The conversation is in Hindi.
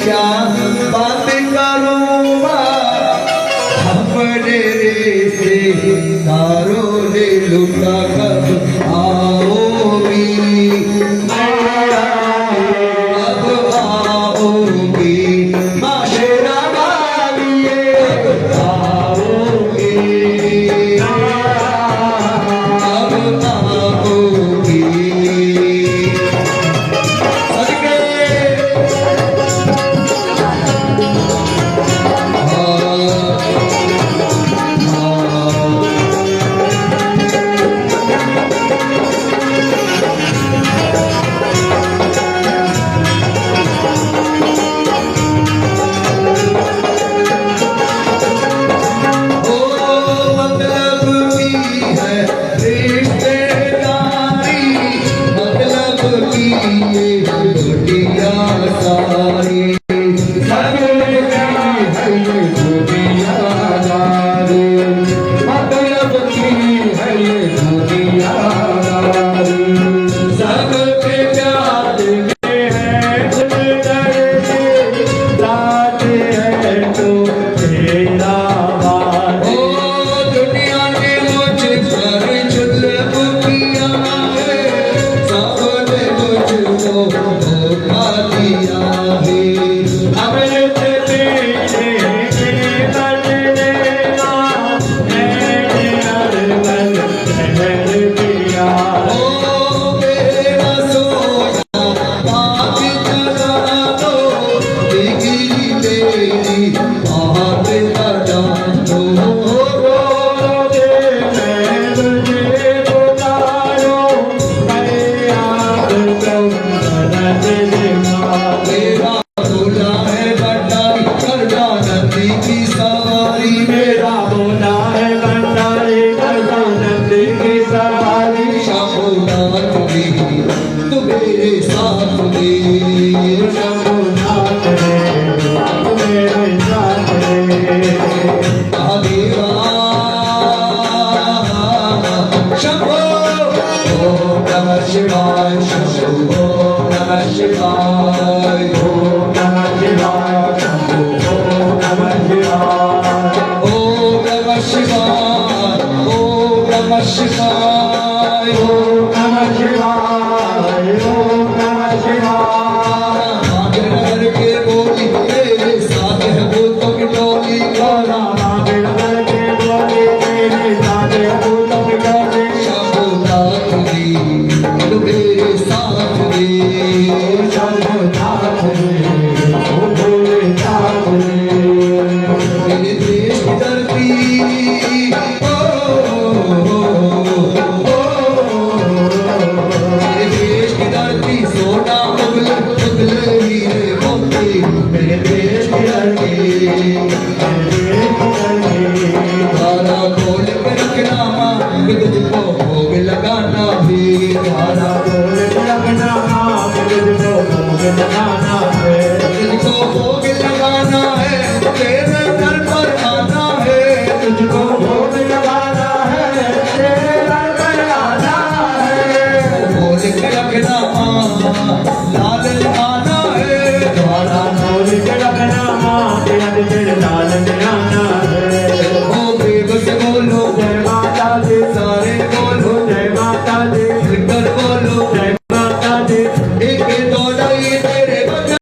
क्या बात करूँगा अपने रिश्तेदारों ने लुटा कब आओगी अब आओगी माशरा वालिए आओगी अब आओगी Shivaya, Shambhu Om Namah Shivaya, Om Namah Shivaya, Shambhu Om Namah Shivaya, Om Namah Shivaya, Om Namah Shivaya, Om Namah Shivaya, Om Namah Shivaya. मांगे नगर के बोली तेरे साथ है भूतों की टोली, गौरा मांगे नगर के बोली तेरे साथ है भूतों की टोली, शंभू नाथ जी मेरे साथ रे, शंभू नाथ रे, भोले नाथ रे, मेरे देश की धरती मेरे देश की धरती सोना उगले उगले हीरे मोती, मेरे देश की धरती धारा खोल के रखना माँ तुझको भोग लगाना भी, धारा खोल के रखना माँ तुझको भोग लगाना है।